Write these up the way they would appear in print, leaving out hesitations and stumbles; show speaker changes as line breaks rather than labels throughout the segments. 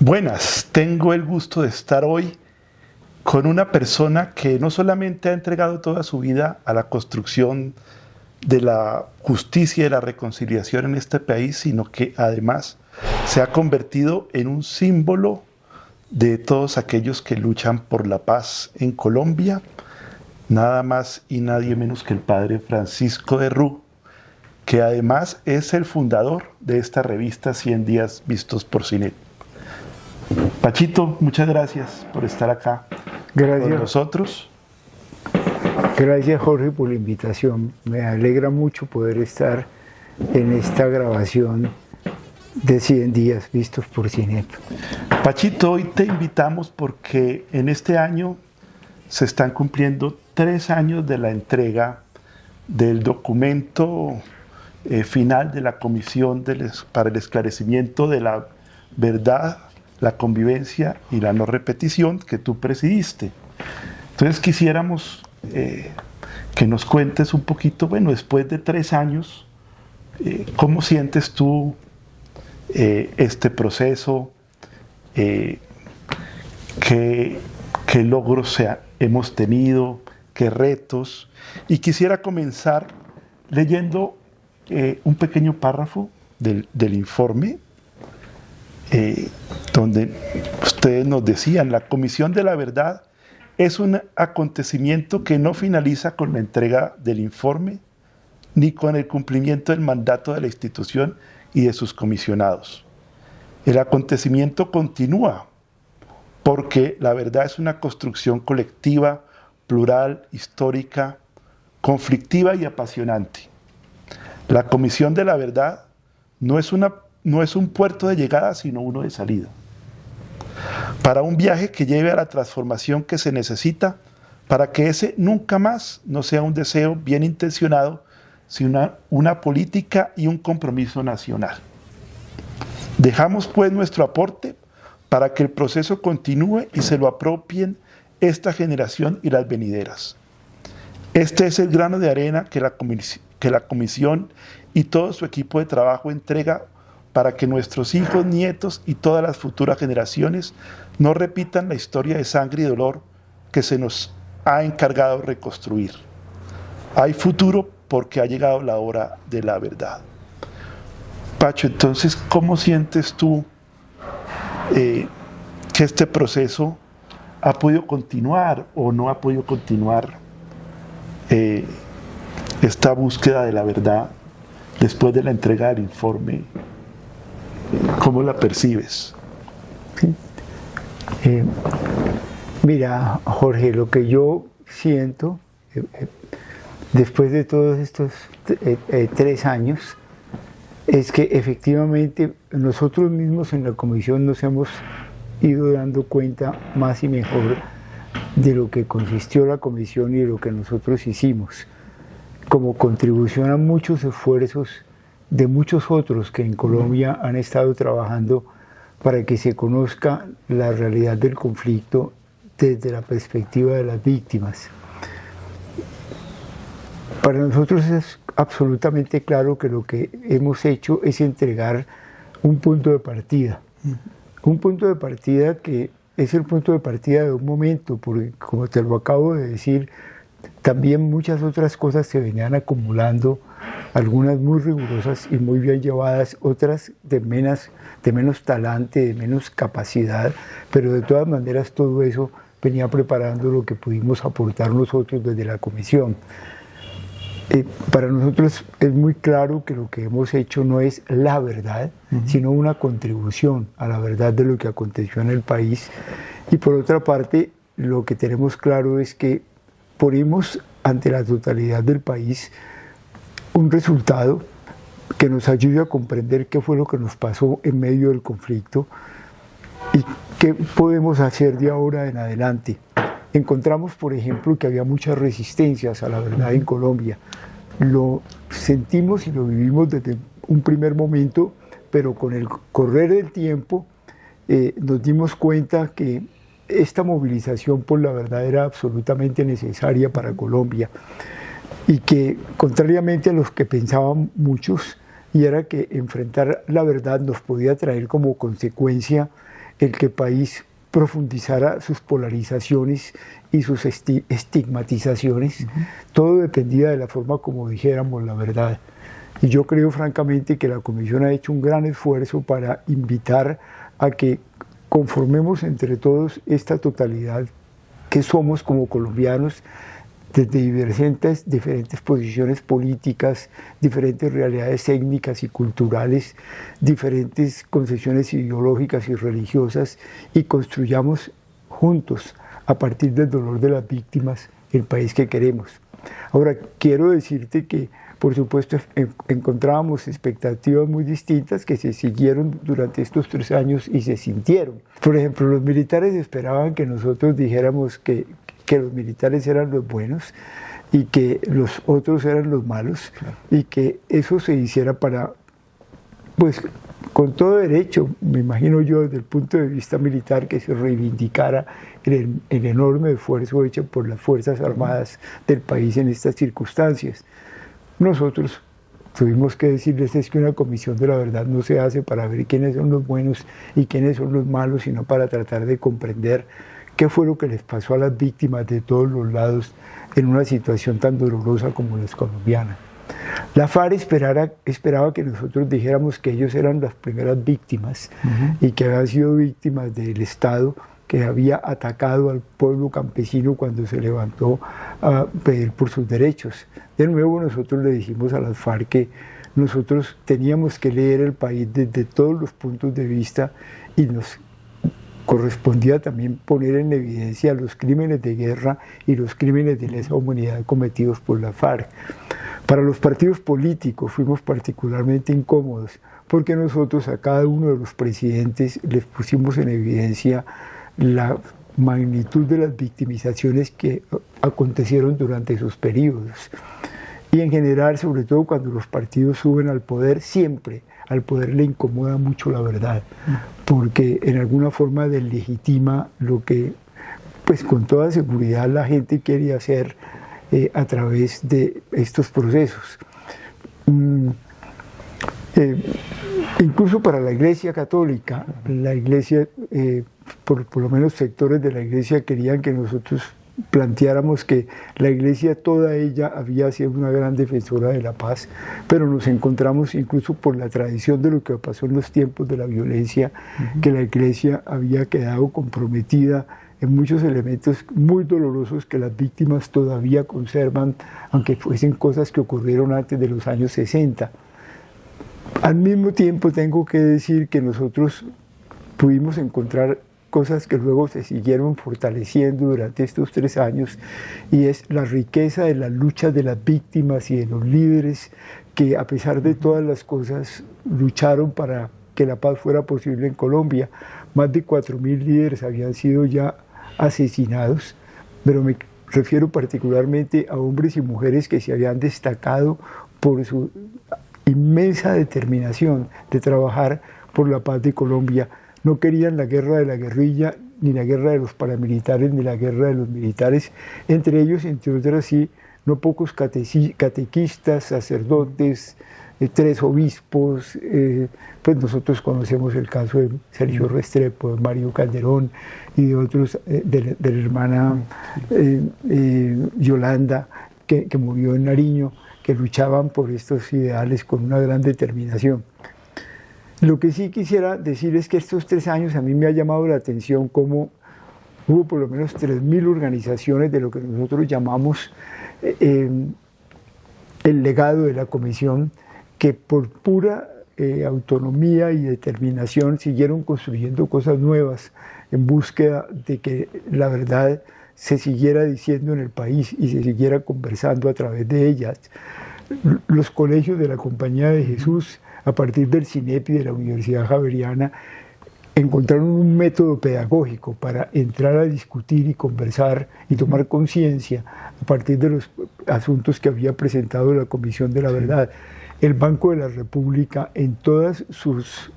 Buenas, tengo el gusto de estar hoy con una persona que no solamente ha entregado toda su vida a la construcción de la justicia y de la reconciliación en este país, sino que además se ha convertido en un símbolo de todos aquellos que luchan por la paz en Colombia, nada más y nadie menos que el padre Francisco de Rú, que además es el fundador de esta revista 100 días vistos por Cine. Pachito, muchas gracias por estar acá con nosotros.
Gracias, Jorge, por la invitación. Me alegra mucho poder estar en esta grabación de 100 días vistos por Cine.
Pachito, hoy te invitamos porque en este año se están cumpliendo 3 años de la entrega del documento final de la Comisión para el Esclarecimiento de la Verdad, la Convivencia y la No Repetición que tú presidiste. Entonces quisiéramos que nos cuentes un poquito, bueno, después de 3 años, ¿cómo sientes tú este proceso? ¿Qué logros hemos tenido? ¿Qué retos? Y quisiera comenzar leyendo un pequeño párrafo del informe, donde ustedes nos decían: la Comisión de la Verdad es un acontecimiento que no finaliza con la entrega del informe ni con el cumplimiento del mandato de la institución y de sus comisionados. El acontecimiento continúa porque la verdad es una construcción colectiva, plural, histórica, conflictiva y apasionante. La Comisión de la Verdad no es un puerto de llegada, sino uno de salida, para un viaje que lleve a la transformación que se necesita para que ese nunca más no sea un deseo bien intencionado, sino una política y un compromiso nacional. Dejamos pues nuestro aporte para que el proceso continúe y se lo apropien esta generación y las venideras. Este es el grano de arena que la Comisión y todo su equipo de trabajo entrega para que nuestros hijos, nietos y todas las futuras generaciones no repitan la historia de sangre y dolor que se nos ha encargado reconstruir. Hay futuro porque ha llegado la hora de la verdad. Pacho, entonces, ¿cómo sientes tú que este proceso ha podido continuar o no ha podido continuar esta búsqueda de la verdad después de la entrega del informe? ¿Cómo la percibes?
Mira, Jorge, lo que yo siento después de todos estos 3 años es que efectivamente nosotros mismos en la comisión nos hemos ido dando cuenta más y mejor de lo que consistió la comisión y de lo que nosotros hicimos como contribución a muchos esfuerzos de muchos otros que en Colombia han estado trabajando para que se conozca la realidad del conflicto desde la perspectiva de las víctimas. Para nosotros es absolutamente claro que lo que hemos hecho es entregar un punto de partida. Un punto de partida que es el punto de partida de un momento, porque como te lo acabo de decir, también muchas otras cosas se venían acumulando, algunas muy rigurosas y muy bien llevadas, otras de menos talante, de menos capacidad, pero de todas maneras todo eso venía preparando lo que pudimos aportar nosotros desde la comisión. Para nosotros es muy claro que lo que hemos hecho no es la verdad, sino una contribución a la verdad de lo que aconteció en el país. Y por otra parte, lo que tenemos claro es que ponemos ante la totalidad del país un resultado que nos ayude a comprender qué fue lo que nos pasó en medio del conflicto y qué podemos hacer de ahora en adelante. Encontramos, por ejemplo, que había muchas resistencias a la verdad en Colombia. Lo sentimos y lo vivimos desde un primer momento, pero con el correr del tiempo nos dimos cuenta que esta movilización por la verdad era absolutamente necesaria para Colombia y que, contrariamente a los que pensaban muchos, y era que enfrentar la verdad nos podía traer como consecuencia el que el país profundizara sus polarizaciones y sus estigmatizaciones. Todo dependía de la forma como dijéramos la verdad. Y yo creo francamente que la Comisión ha hecho un gran esfuerzo para invitar a que conformemos entre todos esta totalidad que somos como colombianos, desde diferentes posiciones políticas, diferentes realidades étnicas y culturales, diferentes concepciones ideológicas y religiosas, y construyamos juntos, a partir del dolor de las víctimas, el país que queremos. Ahora, quiero decirte que, por supuesto, encontrábamos expectativas muy distintas que se siguieron durante estos 3 años y se sintieron. Por ejemplo, los militares esperaban que nosotros dijéramos que los militares eran los buenos y que los otros eran los malos, y que eso se hiciera para, pues, con todo derecho, me imagino yo, desde el punto de vista militar, que se reivindicara el enorme esfuerzo hecho por las Fuerzas Armadas del país en estas circunstancias. Nosotros tuvimos que decirles es que una comisión de la verdad no se hace para ver quiénes son los buenos y quiénes son los malos, sino para tratar de comprender qué fue lo que les pasó a las víctimas de todos los lados en una situación tan dolorosa como la colombiana. La FARC esperaba que nosotros dijéramos que ellos eran las primeras víctimas y que habían sido víctimas del Estado que había atacado al pueblo campesino cuando se levantó a pedir por sus derechos. De nuevo nosotros le dijimos a las FARC que nosotros teníamos que leer el país desde todos los puntos de vista y nos correspondía también poner en evidencia los crímenes de guerra y los crímenes de lesa humanidad cometidos por la FARC. Para los partidos políticos fuimos particularmente incómodos porque nosotros a cada uno de los presidentes les pusimos en evidencia la magnitud de las victimizaciones que acontecieron durante esos periodos. Y en general, sobre todo cuando los partidos suben al poder, siempre al poder le incomoda mucho la verdad, porque en alguna forma deslegitima lo que, pues con toda seguridad, la gente quiere hacer a través de estos procesos. Incluso para la Iglesia Católica, la Iglesia, por lo menos sectores de la Iglesia querían que nosotros planteáramos que la Iglesia toda ella había sido una gran defensora de la paz, pero nos encontramos incluso por la tradición de lo que pasó en los tiempos de la violencia, que la Iglesia había quedado comprometida en muchos elementos muy dolorosos que las víctimas todavía conservan, aunque fuesen cosas que ocurrieron antes de los años 60. Al mismo tiempo tengo que decir que nosotros pudimos encontrar cosas que luego se siguieron fortaleciendo durante estos 3 años, y es la riqueza de las luchas de las víctimas y de los líderes que, a pesar de todas las cosas, lucharon para que la paz fuera posible en Colombia. Más de 4.000 líderes habían sido ya asesinados, pero me refiero particularmente a hombres y mujeres que se habían destacado por su inmensa determinación de trabajar por la paz de Colombia. No querían la guerra de la guerrilla, ni la guerra de los paramilitares, ni la guerra de los militares. Entre ellos, entre otras, sí, no pocos catequistas, sacerdotes, 3 obispos. Pues nosotros conocemos el caso de Sergio Restrepo, de Mario Calderón y de otros, de la hermana Yolanda, que murió en Nariño, que luchaban por estos ideales con una gran determinación. Lo que sí quisiera decir es que estos 3 años a mí me ha llamado la atención cómo hubo por lo menos 3.000 organizaciones de lo que nosotros llamamos el legado de la Comisión, que por pura autonomía y determinación siguieron construyendo cosas nuevas en búsqueda de que la verdad se siguiera diciendo en el país y se siguiera conversando a través de ellas. Los colegios de la Compañía de Jesús, a partir del CINEP y de la Universidad Javeriana, encontraron un método pedagógico para entrar a discutir y conversar y tomar conciencia a partir de los asuntos que había presentado la Comisión de la Verdad. El Banco de la República, en todas sus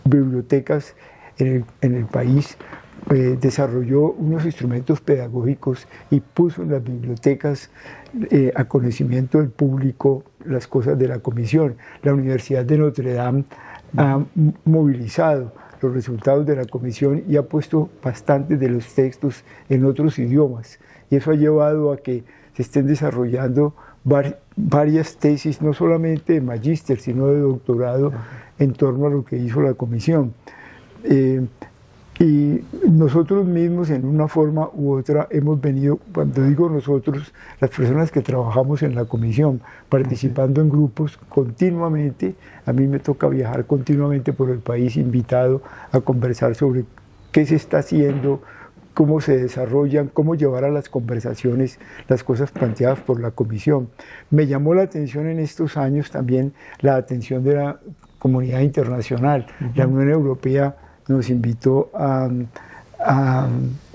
bibliotecas en el país, desarrolló unos instrumentos pedagógicos y puso en las bibliotecas a conocimiento del público las cosas de la Comisión. La Universidad de Notre Dame ha movilizado los resultados de la comisión y ha puesto bastantes de los textos en otros idiomas. Y eso ha llevado a que se estén desarrollando varias tesis, no solamente de magíster, sino de doctorado, en torno a lo que hizo la comisión. Y nosotros mismos, en una forma u otra, hemos venido, cuando digo nosotros, las personas que trabajamos en la comisión, participando en grupos continuamente. A mí me toca viajar continuamente por el país, invitado a conversar sobre qué se está haciendo, cómo se desarrollan, cómo llevar a las conversaciones las cosas planteadas por la comisión. Me llamó la atención en estos años también la atención de la comunidad internacional. La Unión Europea nos invitó a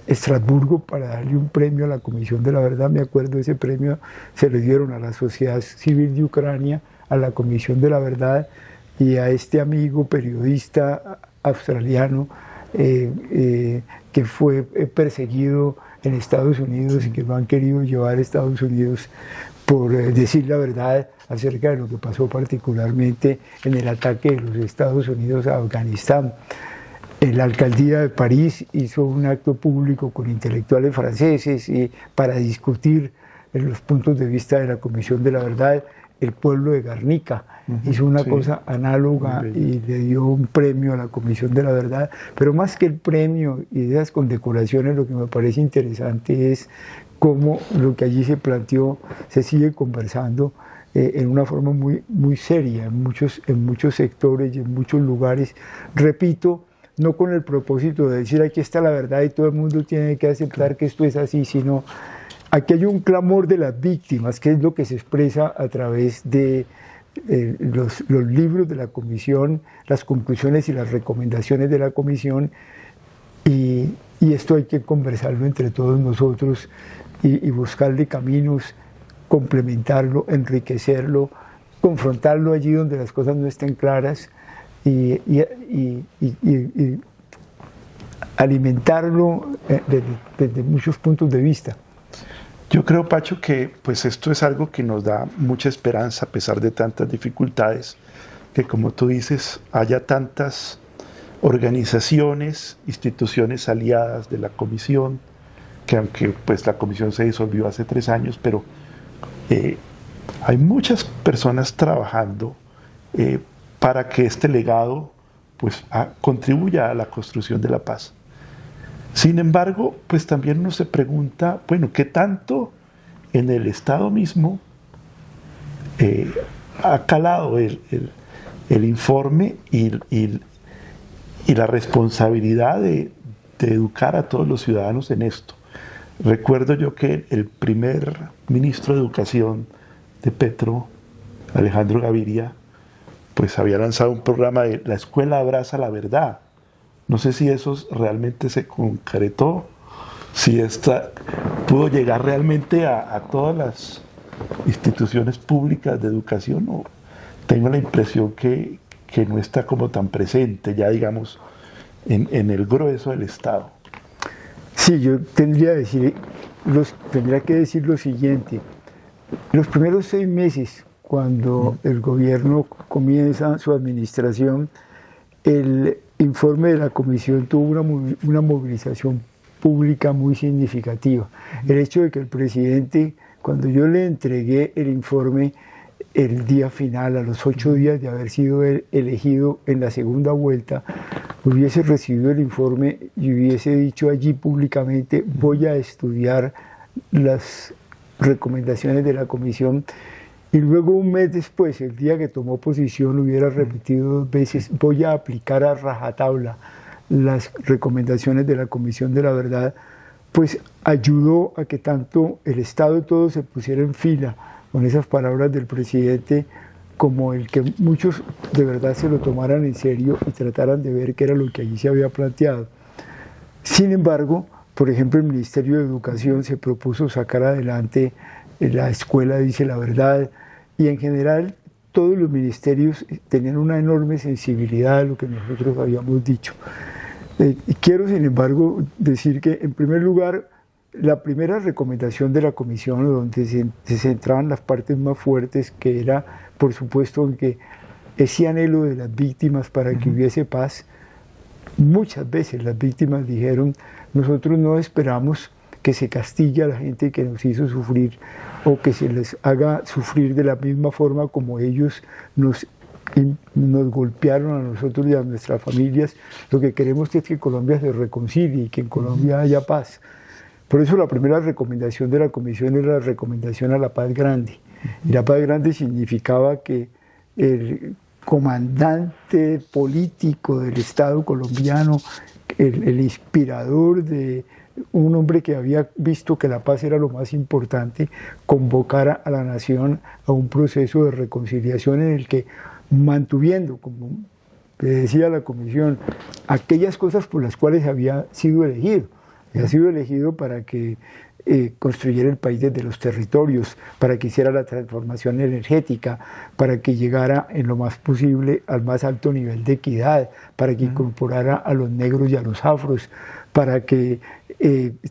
Estrasburgo para darle un premio a la Comisión de la Verdad. Me acuerdo, ese premio se le dieron a la Sociedad Civil de Ucrania, a la Comisión de la Verdad y a este amigo periodista australiano que fue perseguido en Estados Unidos y que lo han querido llevar a Estados Unidos por decir la verdad acerca de lo que pasó particularmente en el ataque de los Estados Unidos a Afganistán. La alcaldía de París hizo un acto público con intelectuales franceses para discutir los puntos de vista de la Comisión de la Verdad. El pueblo de Guernica hizo una cosa análoga y le dio un premio a la Comisión de la Verdad. Pero más que el premio y esas condecoraciones, lo que me parece interesante es cómo lo que allí se planteó se sigue conversando en una forma muy seria en muchos sectores y en muchos lugares. Repito, no con el propósito de decir aquí está la verdad y todo el mundo tiene que aceptar que esto es así, sino aquí hay un clamor de las víctimas, que es lo que se expresa a través de los libros de la comisión, las conclusiones y las recomendaciones de la comisión, y esto hay que conversarlo entre todos nosotros y buscarle caminos, complementarlo, enriquecerlo, confrontarlo allí donde las cosas no estén claras, y alimentarlo desde muchos puntos de vista.
Yo creo, Pacho, que pues esto es algo que nos da mucha esperanza a pesar de tantas dificultades, que como tú dices, haya tantas organizaciones, instituciones aliadas de la comisión, que aunque pues la comisión se disolvió hace 3 años, pero hay muchas personas trabajando para que este legado pues, contribuya a la construcción de la paz. Sin embargo, pues también uno se pregunta, bueno, ¿qué tanto en el Estado mismo ha calado el informe y la responsabilidad de educar a todos los ciudadanos en esto? Recuerdo yo que el primer ministro de Educación de Petro, Alejandro Gaviria, pues había lanzado un programa de La Escuela Abraza la Verdad. No sé si eso realmente se concretó, si esta pudo llegar realmente a todas las instituciones públicas de educación, o tengo la impresión que no está como tan presente ya, digamos, en el grueso del Estado.
Sí, yo tendría que decir lo siguiente. Los primeros 6 meses, cuando el gobierno comienza su administración, el informe de la comisión tuvo una movilización pública muy significativa. El hecho de que el presidente, cuando yo le entregué el informe el día final, a los 8 días de haber sido elegido en la segunda vuelta, hubiese recibido el informe y hubiese dicho allí públicamente: voy a estudiar las recomendaciones de la comisión, y luego un mes después, el día que tomó posición, hubiera repetido 2 veces: voy a aplicar a rajatabla las recomendaciones de la Comisión de la Verdad, pues ayudó a que tanto el Estado todo se pusiera en fila con esas palabras del presidente, como el que muchos de verdad se lo tomaran en serio y trataran de ver qué era lo que allí se había planteado. Sin embargo, por ejemplo, el Ministerio de Educación se propuso sacar adelante la Escuela Dice la Verdad, y en general todos los ministerios tenían una enorme sensibilidad a lo que nosotros habíamos dicho. Quiero, sin embargo, decir que, en primer lugar, la primera recomendación de la comisión, donde se centraban las partes más fuertes, que era, por supuesto, que ese anhelo de las víctimas para que hubiese paz, muchas veces las víctimas dijeron, nosotros no esperamos que se castigue a la gente que nos hizo sufrir o que se les haga sufrir de la misma forma como ellos nos golpearon a nosotros y a nuestras familias. Lo que queremos es que Colombia se reconcilie y que en Colombia haya paz. Por eso la primera recomendación de la Comisión era la recomendación a la paz grande. Y la paz grande significaba que el comandante político del Estado colombiano, el inspirador de un hombre que había visto que la paz era lo más importante, convocara a la nación a un proceso de reconciliación en el que, mantuviendo, como decía la Comisión, aquellas cosas por las cuales había sido elegido. Había sido elegido para que construyera el país desde los territorios, para que hiciera la transformación energética, para que llegara en lo más posible al más alto nivel de equidad, para que incorporara a los negros y a los afros, para que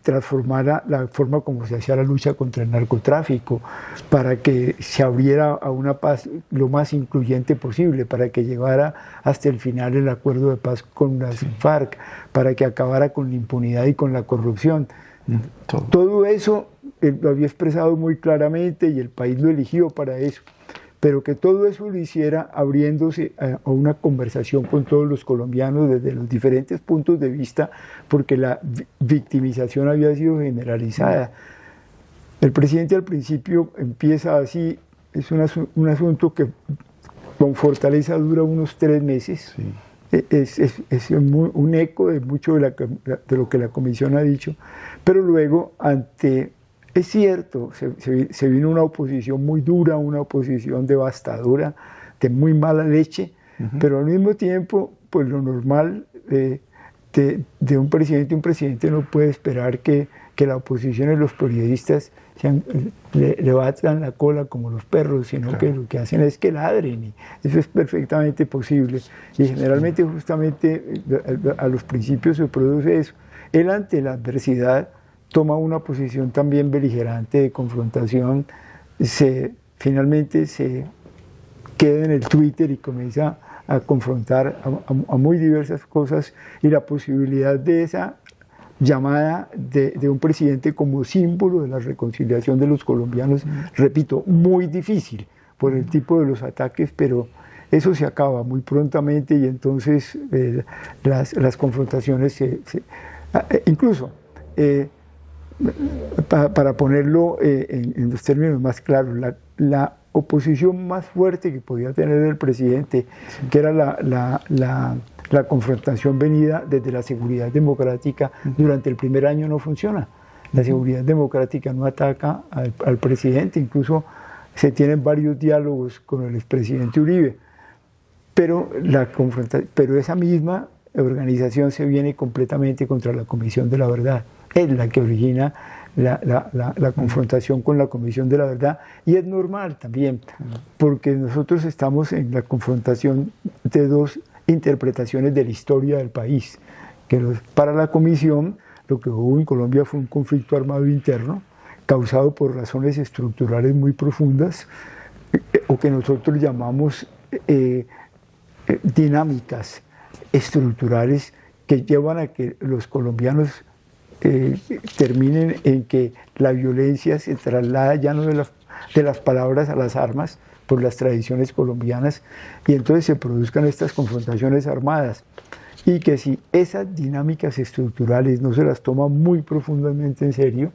transformara la forma como se hacía la lucha contra el narcotráfico, para que se abriera a una paz lo más incluyente posible, para que llevara hasta el final el acuerdo de paz con las FARC, para que acabara con la impunidad y con la corrupción. Todo eso lo había expresado muy claramente y el país lo eligió para eso, pero que todo eso lo hiciera abriéndose a una conversación con todos los colombianos desde los diferentes puntos de vista, porque la victimización había sido generalizada. El presidente al principio empieza así, es un asunto que con fortaleza dura unos 3 meses. Sí. Es un eco de mucho de lo que la Comisión ha dicho, pero luego es cierto, se vino una oposición muy dura, una oposición devastadora, de muy mala leche, pero al mismo tiempo, pues lo normal de un presidente no puede esperar que la oposición y los periodistas le batan la cola como los perros, sino claro, que lo que hacen es que ladren, y eso es perfectamente posible. Y generalmente justamente a los principios se produce eso. Él ante la adversidad toma una posición también beligerante de confrontación, finalmente se queda en el Twitter y comienza a confrontar a muy diversas cosas, y la posibilidad de esa llamada de un presidente como símbolo de la reconciliación de los colombianos, repito, muy difícil por el tipo de los ataques, pero eso se acaba muy prontamente, y entonces las confrontaciones incluso para ponerlo en los términos más claros, la oposición más fuerte que podía tener el presidente, que era la confrontación venida desde la seguridad democrática, durante el primer año no funciona. La seguridad democrática no ataca al presidente, incluso se tienen varios diálogos con el expresidente Uribe, pero esa misma organización se viene completamente contra la Comisión de la Verdad. Es la que origina la confrontación con la Comisión de la Verdad, y es normal también, porque nosotros estamos en la confrontación de dos interpretaciones de la historia del país. Para la Comisión, lo que hubo en Colombia fue un conflicto armado interno causado por razones estructurales muy profundas, o que nosotros llamamos dinámicas estructurales que llevan a que los colombianos terminen en que la violencia se traslada ya no de las palabras a las armas por las tradiciones colombianas, y entonces se produzcan estas confrontaciones armadas, y que si esas dinámicas estructurales no se las toma muy profundamente en serio,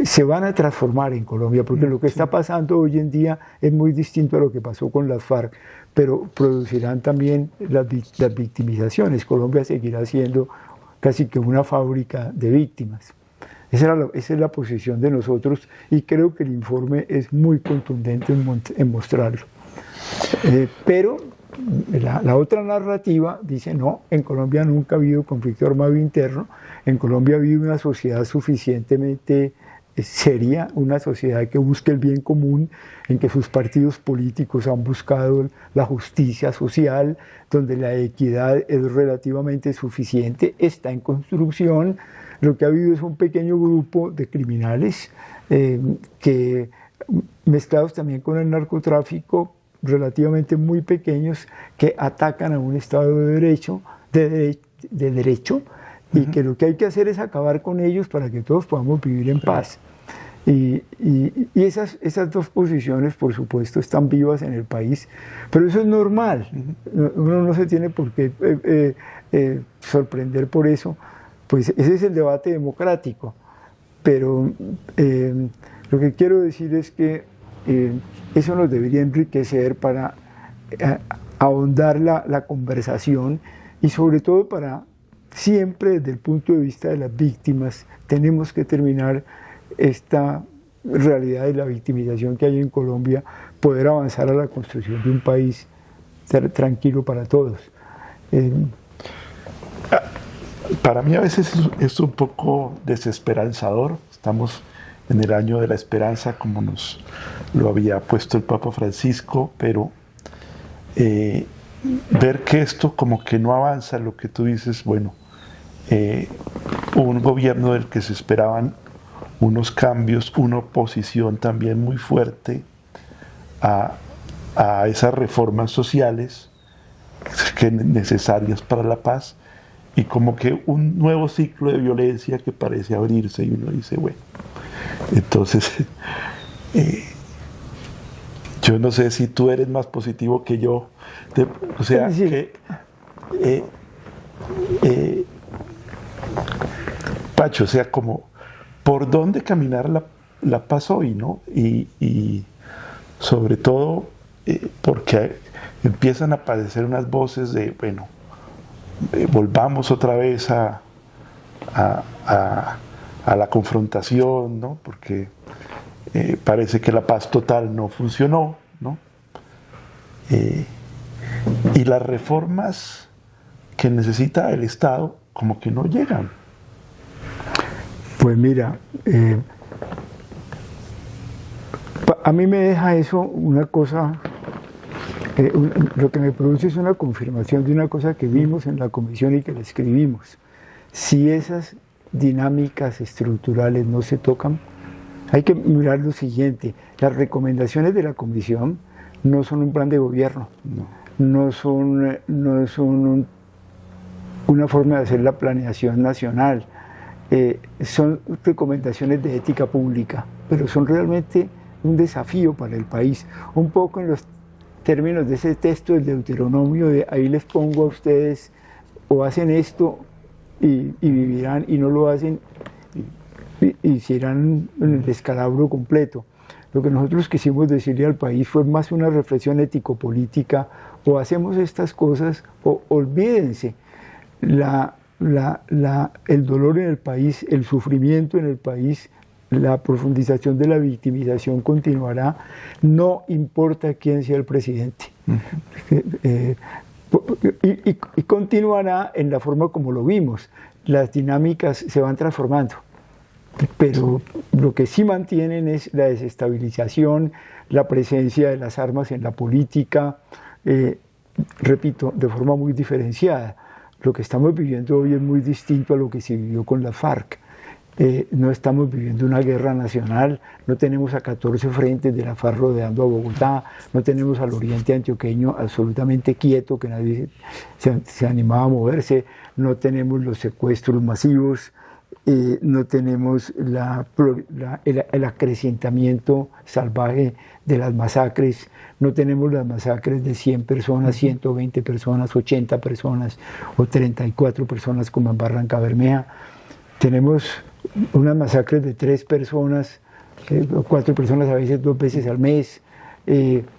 se van a transformar en Colombia, porque lo que está pasando hoy en día es muy distinto a lo que pasó con las FARC, pero producirán también las victimizaciones. Colombia seguirá siendo casi que una fábrica de víctimas. Esa es la posición de nosotros, y creo que el informe es muy contundente en mostrarlo. Pero la otra narrativa dice, no, en Colombia nunca ha habido conflicto armado interno, en Colombia ha habido una sociedad suficientemente seria, una sociedad que busque el bien común, en que sus partidos políticos han buscado la justicia social, donde la equidad es relativamente suficiente, está en construcción. Lo que ha habido es un pequeño grupo de criminales que, mezclados también con el narcotráfico, relativamente muy pequeños, que atacan a un Estado de Derecho, de derecho y que lo que hay que hacer es acabar con ellos para que todos podamos vivir en paz. Y esas dos posiciones, por supuesto, están vivas en el país, pero eso es normal. Uno no se tiene por qué sorprender por eso. Pues ese es el debate democrático. Pero lo que quiero decir es que eso nos debería enriquecer para ahondar la conversación y sobre todo para siempre desde el punto de vista de las víctimas tenemos que terminar esta realidad de la victimización que hay en Colombia, poder avanzar a la construcción de un país tranquilo para todos.
Para mí a veces es un poco desesperanzador. Estamos en el año de la esperanza, como nos lo había puesto el Papa Francisco, pero ver que esto como que no avanza, lo que tú dices, bueno, un gobierno del que se esperaban unos cambios, una oposición también muy fuerte a esas reformas sociales que necesarias para la paz, y como que un nuevo ciclo de violencia que parece abrirse y uno dice, bueno, entonces yo no sé si tú eres más positivo que yo, o sea, sí. Pacho, o sea, como por dónde caminar la paz hoy, ¿no? Y sobre todo porque empiezan a aparecer unas voces de, bueno, volvamos otra vez a la confrontación, ¿no? Porque parece que la paz total no funcionó, ¿no? Y las reformas que necesita el Estado como que no llegan.
Pues mira, a mí me deja eso una cosa, lo que me produce es una confirmación de una cosa que vimos en la comisión y que le escribimos. Si esas dinámicas estructurales no se tocan, hay que mirar lo siguiente: las recomendaciones de la comisión no son un plan de gobierno, no son una forma de hacer la planeación nacional. Son recomendaciones de ética pública, pero son realmente un desafío para el país. Un poco en los términos de ese texto del Deuteronomio, de ahí les pongo a ustedes, o hacen esto y vivirán, y no lo hacen y se irán en el descalabro completo. Lo que nosotros quisimos decirle al país fue más una reflexión ético-política: o hacemos estas cosas o olvídense. El dolor en el país, el sufrimiento en el país, la profundización de la victimización continuará, no importa quién sea el presidente. Y continuará en la forma como lo vimos. Las dinámicas se van transformando, pero lo que sí mantienen es la desestabilización, la presencia de las armas en la política, repito, de forma muy diferenciada. Lo que estamos viviendo hoy es muy distinto a lo que se vivió con la FARC. No estamos viviendo una guerra nacional, no tenemos a 14 frentes de la FARC rodeando a Bogotá, no tenemos al oriente antioqueño absolutamente quieto, que nadie se animaba a moverse, no tenemos los secuestros masivos, no tenemos el acrecentamiento salvaje de las masacres, no tenemos las masacres de 100 personas, 120 personas, 80 personas o 34 personas como en Barranca Bermeja. Tenemos unas masacres de 3 personas, 4 personas a veces 2 veces al mes.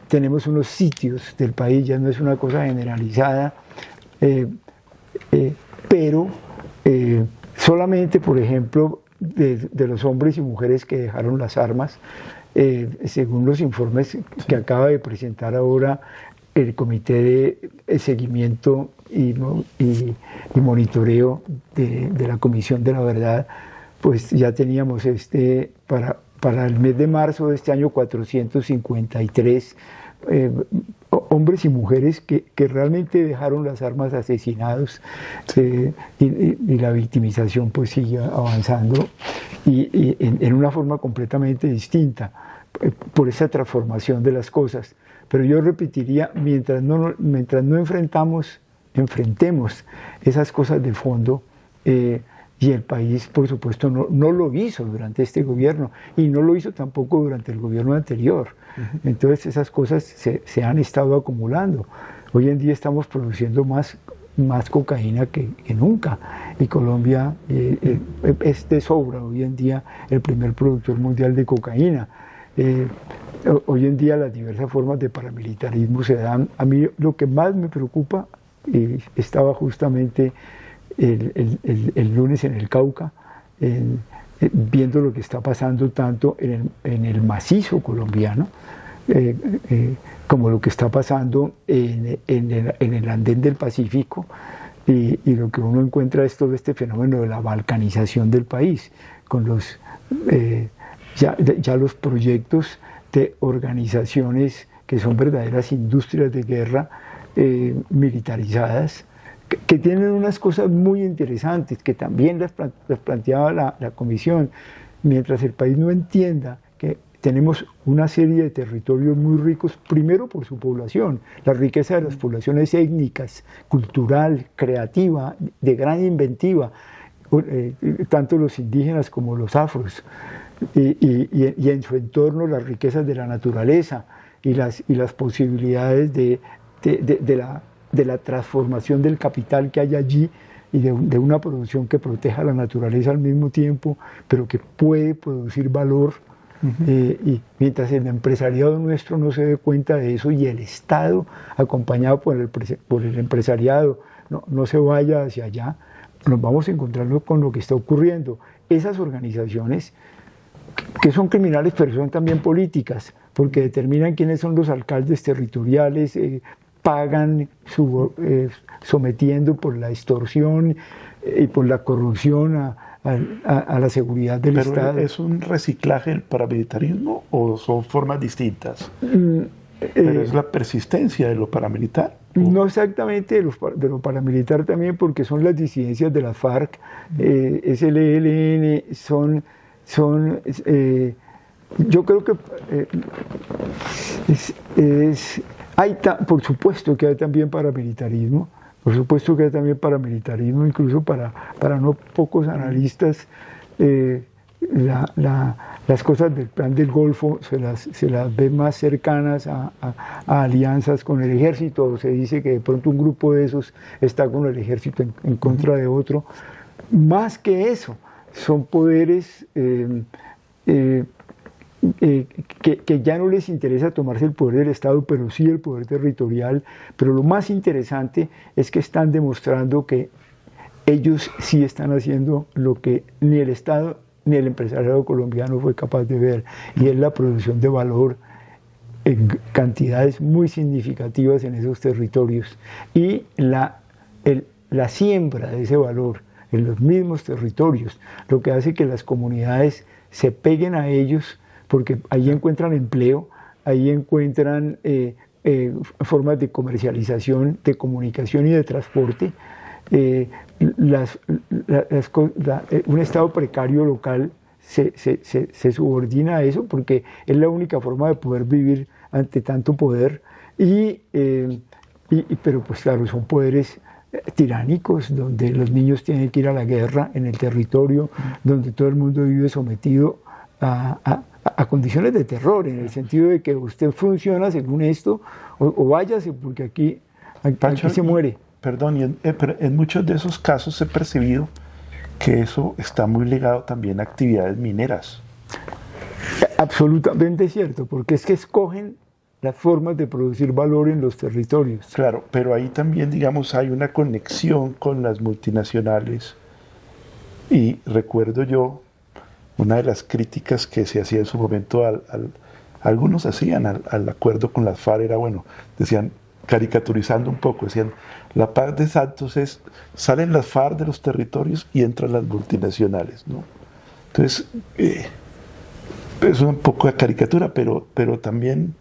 Tenemos unos sitios del país, ya no es una cosa generalizada, pero solamente, por ejemplo, de los hombres y mujeres que dejaron las armas, según los informes que acaba de presentar ahora el Comité de Seguimiento y Monitoreo de la Comisión de la Verdad, pues ya teníamos para el mes de marzo de este año 453 hombres y mujeres que realmente dejaron las armas asesinados, y la victimización pues sigue avanzando y en una forma completamente distinta por esa transformación de las cosas. Pero yo repetiría, mientras no enfrentamos enfrentemos esas cosas de fondo. Y el país, por supuesto, no lo hizo durante este gobierno y no lo hizo tampoco durante el gobierno anterior. Entonces esas cosas se han estado acumulando. Hoy en día estamos produciendo más cocaína que nunca, y Colombia es de sobra hoy en día el primer productor mundial de cocaína. Hoy en día las diversas formas de paramilitarismo se dan. A mí lo que más me preocupa, estaba justamente el lunes en el Cauca, viendo lo que está pasando tanto en el macizo colombiano, como lo que está pasando en el andén del Pacífico, y lo que uno encuentra es todo este fenómeno de la balcanización del país, con ya los proyectos de organizaciones que son verdaderas industrias de guerra militarizadas, que tienen unas cosas muy interesantes, que también las planteaba la Comisión. Mientras el país no entienda que tenemos una serie de territorios muy ricos, primero por su población, la riqueza de las poblaciones étnicas, cultural, creativa, de gran inventiva, tanto los indígenas como los afros, y en su entorno las riquezas de la naturaleza y las posibilidades de la transformación del capital que hay allí, y de una producción que proteja la naturaleza al mismo tiempo, pero que puede producir valor. Y mientras el empresariado nuestro no se dé cuenta de eso, y el Estado, acompañado por el empresariado, no se vaya hacia allá, nos vamos a encontrar con lo que está ocurriendo. Esas organizaciones, que son criminales, pero son también políticas, porque determinan quiénes son los alcaldes territoriales, pagan sometiendo por la extorsión y por la corrupción a la seguridad del Estado.
¿Pero es un reciclaje del paramilitarismo o son formas distintas? ¿Pero es la persistencia de lo paramilitar?
No exactamente de lo paramilitar también, porque son las disidencias de la FARC, es el ELN, yo creo que por supuesto que hay también paramilitarismo, incluso para no pocos analistas. Las cosas del Plan del Golfo se las ve más cercanas a alianzas con el ejército. Se dice que de pronto un grupo de esos está con el ejército en contra de otro. Más que eso, son poderes que ya no les interesa tomarse el poder del Estado, pero sí el poder territorial. Pero lo más interesante es que están demostrando que ellos sí están haciendo lo que ni el Estado ni el empresariado colombiano fue capaz de ver, y es la producción de valor en cantidades muy significativas en esos territorios, y la siembra de ese valor en los mismos territorios, lo que hace que las comunidades se peguen a ellos, porque ahí encuentran empleo, ahí encuentran formas de comercialización, de comunicación y de transporte. Un Estado precario local se subordina a eso, porque es la única forma de poder vivir ante tanto poder, pero pues claro, son poderes tiránicos, donde los niños tienen que ir a la guerra en el territorio, donde todo el mundo vive sometido a condiciones de terror, en el sentido de que usted funciona según esto, o váyase, porque aquí se muere.
Perdón, pero en muchos de esos casos he percibido que eso está muy ligado también a actividades mineras.
Absolutamente cierto, porque es que escogen las formas de producir valor en los territorios.
Claro, pero ahí también, digamos, hay una conexión con las multinacionales, y recuerdo yo una de las críticas que se hacía en su momento, algunos hacían al acuerdo con las FARC, era, bueno, decían, caricaturizando un poco, decían, la paz de Santos es, salen las FARC de los territorios y entran las multinacionales, ¿no? Entonces, es un poco de caricatura, pero también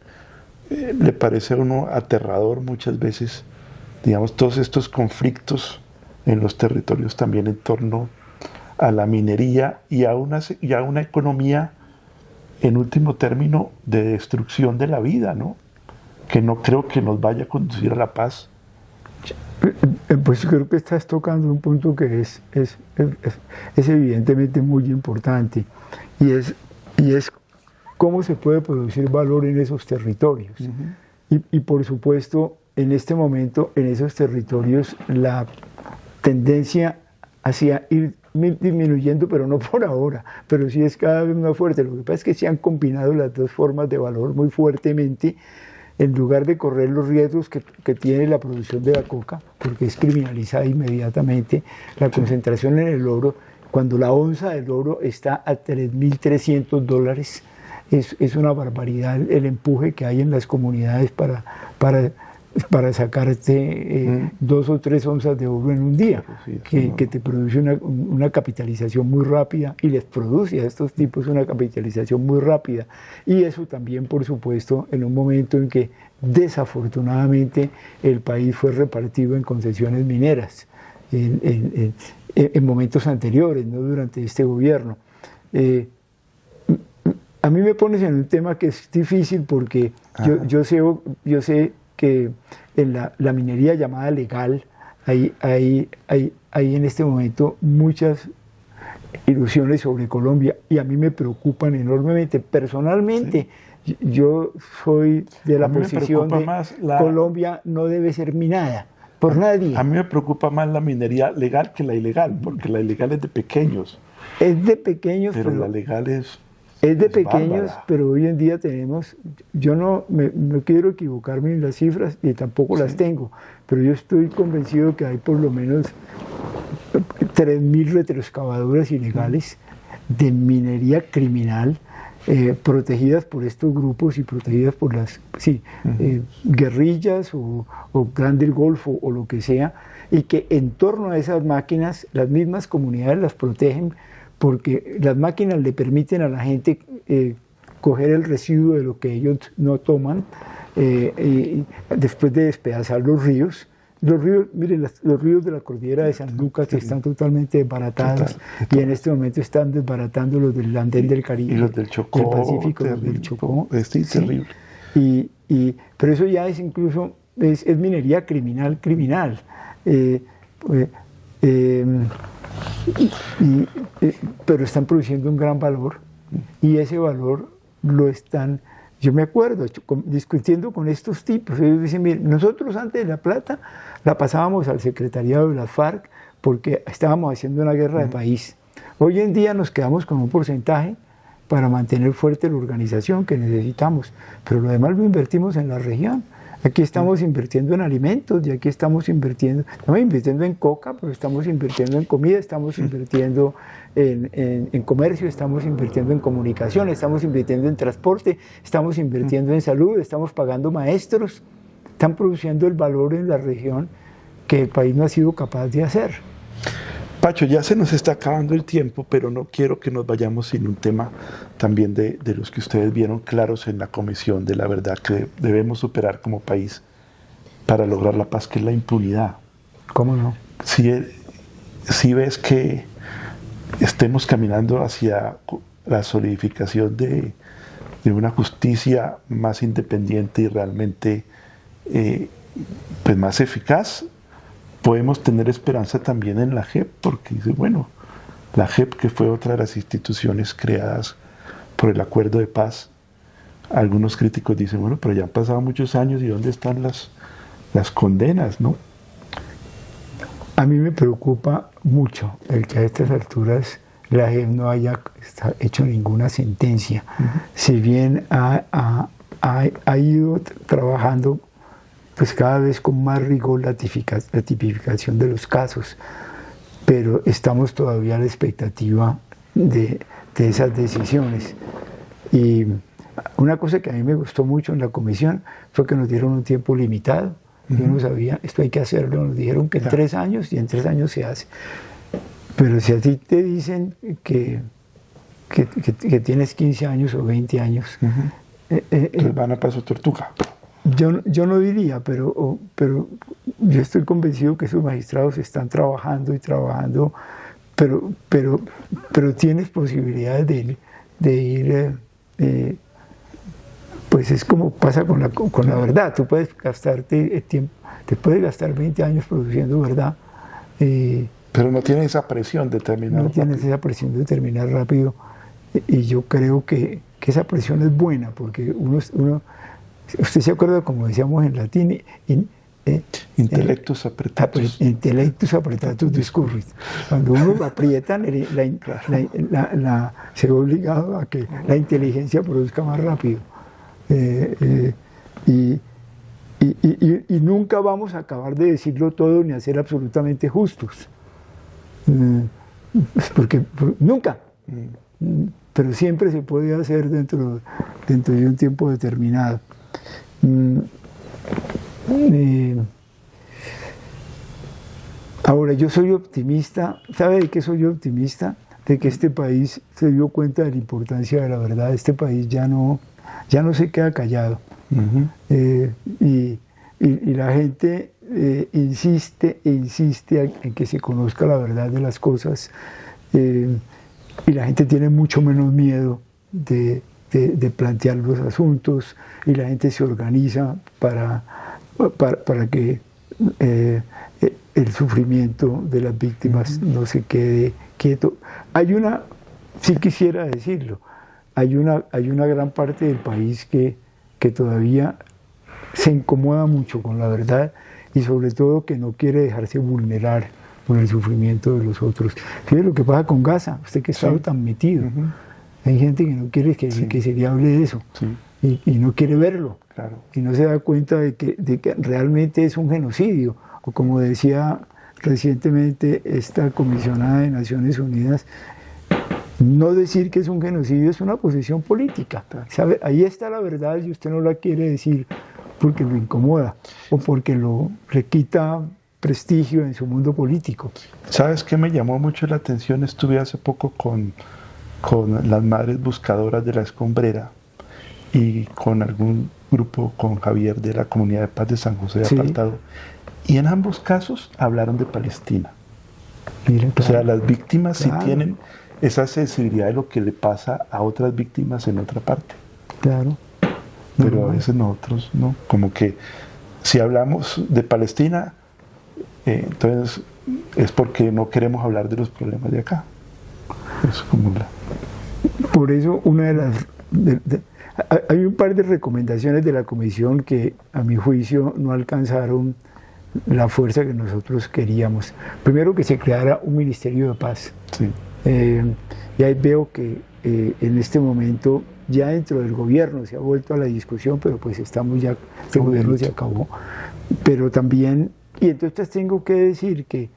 le parece a uno aterrador muchas veces, digamos, todos estos conflictos en los territorios también en torno a la minería y a una economía, en último término, de destrucción de la vida, ¿no? Que no creo que nos vaya a conducir a la paz.
Pues creo que estás tocando un punto que es evidentemente muy importante y es cómo se puede producir valor en esos territorios. Y por supuesto, en este momento, en esos territorios, la tendencia hacia ir disminuyendo, pero no por ahora, pero sí es cada vez más fuerte. Lo que pasa es que se han combinado las dos formas de valor muy fuertemente, en lugar de correr los riesgos que tiene la producción de la coca, porque es criminalizada inmediatamente, la concentración en el oro, cuando la onza del oro está a $3.300, es una barbaridad el empuje que hay en las comunidades para sacarte 2 o 3 onzas de oro en un día, que te produce una capitalización muy rápida y les produce a estos tipos una capitalización muy rápida. Y eso también, por supuesto, en un momento en que desafortunadamente el país fue repartido en concesiones mineras, en momentos anteriores, no durante este gobierno. A mí me pones en un tema que es difícil porque yo sé que en la minería llamada legal hay en este momento muchas ilusiones sobre Colombia y a mí me preocupan enormemente. Personalmente, yo soy de la posición de Colombia no debe ser minada por nadie.
A mí me preocupa más la minería legal que la ilegal, porque la ilegal es de pequeños.
Es de pequeños,
pero la legal es
de pequeños, pero hoy en día tenemos, yo no quiero equivocarme en las cifras y tampoco las tengo, pero yo estoy convencido que hay por lo menos 3.000 retroexcavadoras ilegales de minería criminal, protegidas por estos grupos y protegidas por las guerrillas o Clan del Golfo o lo que sea, y que en torno a esas máquinas las mismas comunidades las protegen, porque las máquinas le permiten a la gente coger el residuo de lo que ellos no toman, y después de despedazar los ríos. Los ríos, miren, los ríos de la cordillera de San Lucas que están totalmente desbaratados, y en este momento están desbaratando los del Andén del Caribe,
y los del Chocó,
del Pacífico, los del Chocó.
Terrible.
Pero eso ya es incluso, es minería criminal. Pero están produciendo un gran valor, y ese valor lo están, yo me acuerdo discutiendo con estos tipos, ellos dicen, miren, nosotros antes de la plata la pasábamos al secretariado de las FARC porque estábamos haciendo una guerra de país. Hoy en día nos quedamos con un porcentaje para mantener fuerte la organización que necesitamos, pero lo demás lo invertimos en la región. Aquí estamos invirtiendo en alimentos, y aquí estamos invirtiendo en coca, pero estamos invirtiendo en comida, estamos invirtiendo en comercio, estamos invirtiendo en comunicación, estamos invirtiendo en transporte, estamos invirtiendo en salud, estamos pagando maestros, están produciendo el valor en la región que el país no ha sido capaz de hacer.
Pacho, ya se nos está acabando el tiempo, pero no quiero que nos vayamos sin un tema también de los que ustedes vieron claros en la Comisión de la Verdad que debemos superar como país para lograr la paz, que es la impunidad.
¿Cómo no?
Si ves que estemos caminando hacia la solidificación de una justicia más independiente y realmente pues más eficaz, podemos tener esperanza también en la JEP, porque dice, bueno, la JEP, que fue otra de las instituciones creadas por el acuerdo de paz, algunos críticos dicen, bueno, pero ya han pasado muchos años y ¿dónde están las condenas, no?
A mí me preocupa mucho el que a estas alturas la JEP no haya hecho ninguna sentencia. Si bien ha ido trabajando pues cada vez con más rigor la tipificación de los casos, pero estamos todavía a la expectativa de esas decisiones. Y una cosa que a mí me gustó mucho en la comisión fue que nos dieron un tiempo limitado. Yo no sabía, esto hay que hacerlo, nos dijeron que en 3 años, y en 3 años se hace. Pero si a ti te dicen que tienes 15 años o 20 años,
entonces van a paso tortuga.
Yo no diría, pero yo estoy convencido que esos magistrados están trabajando y trabajando, pero tienes posibilidades de ir, pues es como pasa con la verdad, tú puedes gastarte te puedes gastar 20 años produciendo verdad.
Pero no tiene esa presión de terminar
rápido. No tienes esa presión de terminar rápido. Y yo creo que esa presión es buena, porque usted se acuerda, como decíamos en latín,
intellectus apretatus.
Intellectus apretatus discurrit. Cuando uno lo aprieta, se ve obligado a que la inteligencia produzca más rápido. Y nunca vamos a acabar de decirlo todo ni a ser absolutamente justos. Porque nunca. Pero siempre se puede hacer dentro de un tiempo determinado. Ahora, yo soy optimista. ¿Sabe de qué soy yo optimista? De que este país se dio cuenta de la importancia de la verdad. Este país ya no se queda callado. Y la gente insiste en que se conozca la verdad de las cosas. Y la gente tiene mucho menos miedo de plantear los asuntos, y la gente se organiza para que el sufrimiento de las víctimas no se quede quieto. Sí quisiera decirlo, hay una gran parte del país que todavía se incomoda mucho con la verdad, y sobre todo que no quiere dejarse vulnerar por el sufrimiento de los otros. Fíjese lo que pasa con Gaza, usted que ha estado tan metido. Hay gente que no quiere que se le hable de eso, y no quiere verlo, y no se da cuenta de que realmente es un genocidio, o como decía recientemente esta comisionada de Naciones Unidas, no decir que es un genocidio es una posición política. ¿Sabe? Ahí está la verdad, y usted no la quiere decir porque lo incomoda o porque le quita prestigio en su mundo político.
¿Sabes qué me llamó mucho la atención? Estuve hace poco con las madres buscadoras de la escombrera y con algún grupo, con Javier de la Comunidad de Paz de San José de Apartado, y en ambos casos hablaron de Palestina.
Mira,
o sea, las víctimas sí tienen esa sensibilidad de lo que le pasa a otras víctimas en otra parte.
Claro.
Pero a veces nosotros no, como que si hablamos de Palestina, entonces es porque no queremos hablar de los problemas de acá. Es como
Por eso una de las... hay un par de recomendaciones de la comisión que a mi juicio no alcanzaron la fuerza que nosotros queríamos. Primero, que se creara un Ministerio de Paz.
Sí.
Y ahí veo que en este momento ya dentro del gobierno se ha vuelto a la discusión, pero pues estamos ya, este gobierno se acabó. Pero también, y entonces tengo que decir que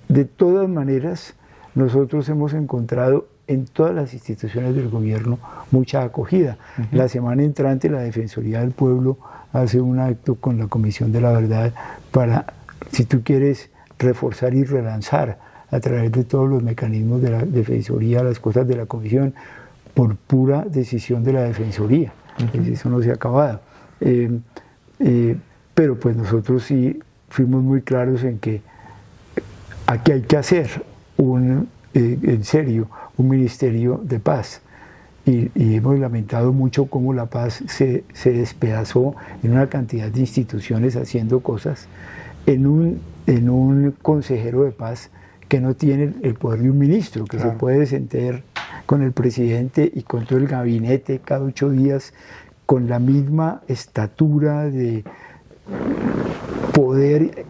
de todas maneras nosotros hemos encontrado en todas las instituciones del gobierno mucha acogida. La semana entrante la Defensoría del Pueblo hace un acto con la Comisión de la Verdad para, si tú quieres, reforzar y relanzar a través de todos los mecanismos de la Defensoría las cosas de la Comisión, por pura decisión de la Defensoría. Eso no se ha acabado. Pero pues nosotros sí fuimos muy claros en que aquí hay que hacer en serio un ministerio de paz. Y hemos lamentado mucho cómo la paz se despedazó en una cantidad de instituciones haciendo cosas, en un consejero de paz que no tiene el poder de un ministro, que se puede sentar con el presidente y con todo el gabinete cada 8 días con la misma estatura de poder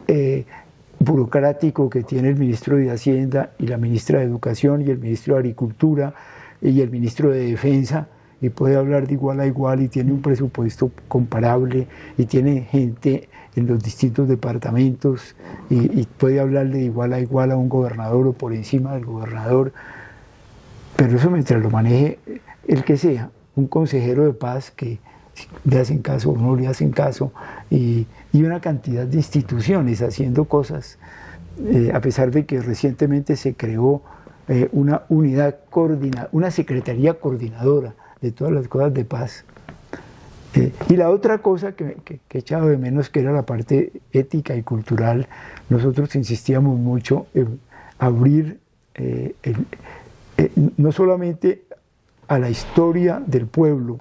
burocrático que tiene el ministro de Hacienda y la ministra de Educación y el ministro de Agricultura y el ministro de Defensa, y puede hablar de igual a igual, y tiene un presupuesto comparable, y tiene gente en los distintos departamentos, y puede hablar de igual a igual a un gobernador o por encima del gobernador. Pero eso mientras lo maneje el que sea, un consejero de paz que le hacen caso o no le hacen caso, y una cantidad de instituciones haciendo cosas, a pesar de que recientemente se creó una unidad coordinada, una secretaría coordinadora de todas las cosas de paz. Y la otra cosa que he echado de menos, que era la parte ética y cultural, nosotros insistíamos mucho en abrir no solamente a la historia del pueblo,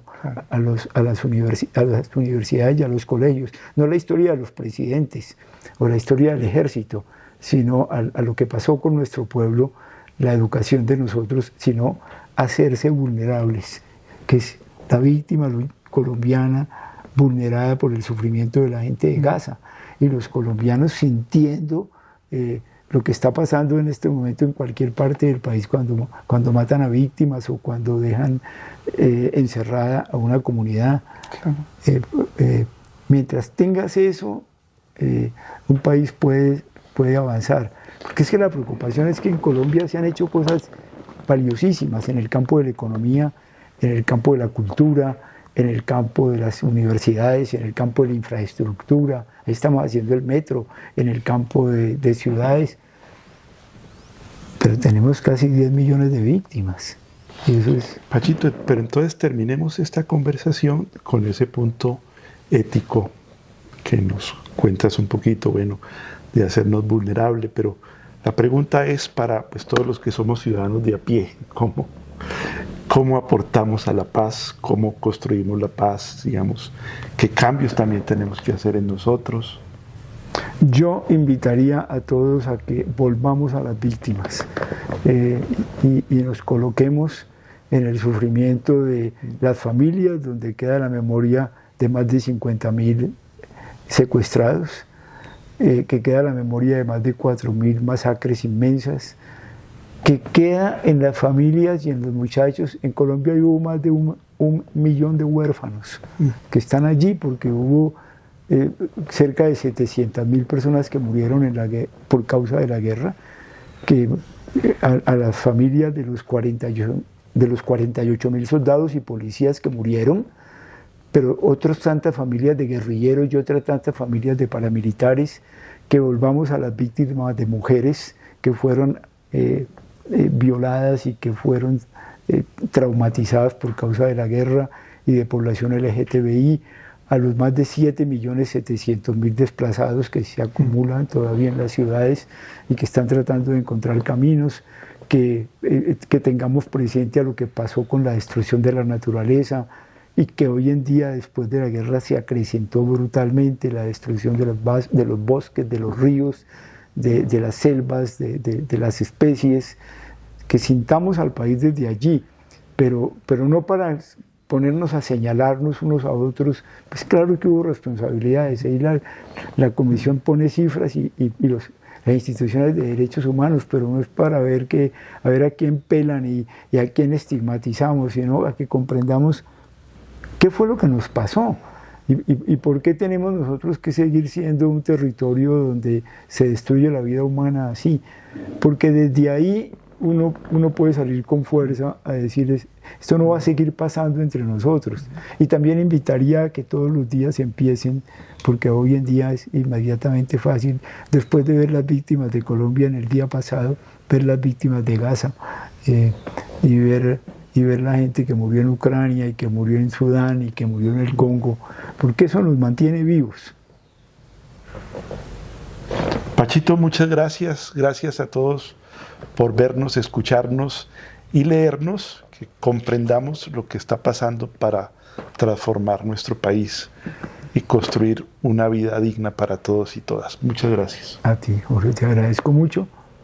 a las universidades y a los colegios, no la historia de los presidentes o la historia del ejército, sino a lo que pasó con nuestro pueblo, la educación de nosotros, sino hacerse vulnerables, que es la víctima colombiana vulnerada por el sufrimiento de la gente de Gaza, y los colombianos sintiendo lo que está pasando en este momento en cualquier parte del país cuando matan a víctimas o cuando dejan encerrada a una comunidad. Claro. Mientras tengas eso, un país puede avanzar. Porque es que la preocupación es que en Colombia se han hecho cosas valiosísimas en el campo de la economía, en el campo de la cultura, en el campo de las universidades, en el campo de la infraestructura. Ahí estamos haciendo el metro, en el campo de ciudades. Pero tenemos casi 10 millones de víctimas. Y eso es...
Pachito, pero entonces terminemos esta conversación con ese punto ético que nos cuentas un poquito, bueno, de hacernos vulnerables, pero la pregunta es para pues, todos los que somos ciudadanos de a pie, ¿cómo aportamos a la paz? ¿Cómo construimos la paz? Digamos, ¿qué cambios también tenemos que hacer en nosotros?
Yo invitaría a todos a que volvamos a las víctimas y nos coloquemos en el sufrimiento de las familias, donde queda la memoria de más de 50.000 secuestrados, que queda la memoria de más de 4.000 masacres inmensas, que queda en las familias y en los muchachos. En Colombia hubo más de un millón de huérfanos que están allí porque hubo cerca de 700.000 personas que murieron por causa de la guerra, que a las familias de los 48.000 soldados y policías que murieron, pero otras tantas familias de guerrilleros y otras tantas familias de paramilitares, que volvamos a las víctimas de mujeres que fueron violadas y que fueron traumatizadas por causa de la guerra, y de población LGTBI, a los más de 7.700.000 desplazados que se acumulan todavía en las ciudades y que están tratando de encontrar caminos, que tengamos presente a lo que pasó con la destrucción de la naturaleza, y que hoy en día, después de la guerra, se acrecentó brutalmente la destrucción de los bosques, de los ríos, de las selvas, de las especies, que sintamos al país desde allí, pero no para ponernos a señalarnos unos a otros. Pues claro que hubo responsabilidades, ahí la Comisión pone cifras y las instituciones de derechos humanos, pero no es para ver a quién pelan y a quién estigmatizamos, sino a que comprendamos qué fue lo que nos pasó y por qué tenemos nosotros que seguir siendo un territorio donde se destruye la vida humana así. Porque desde ahí uno puede salir con fuerza a decirles, esto no va a seguir pasando entre nosotros. Y también invitaría a que todos los días empiecen, porque hoy en día es inmediatamente fácil, después de ver las víctimas de Colombia en el día pasado, ver las víctimas de Gaza y ver la gente que murió en Ucrania y que murió en Sudán y que murió en el Congo, porque eso nos mantiene vivos.
Pachito, muchas gracias. Gracias a todos por vernos, escucharnos y leernos, que comprendamos lo que está pasando para transformar nuestro país y construir una vida digna para todos y todas. Muchas gracias.
A ti, Jorge, te agradezco mucho.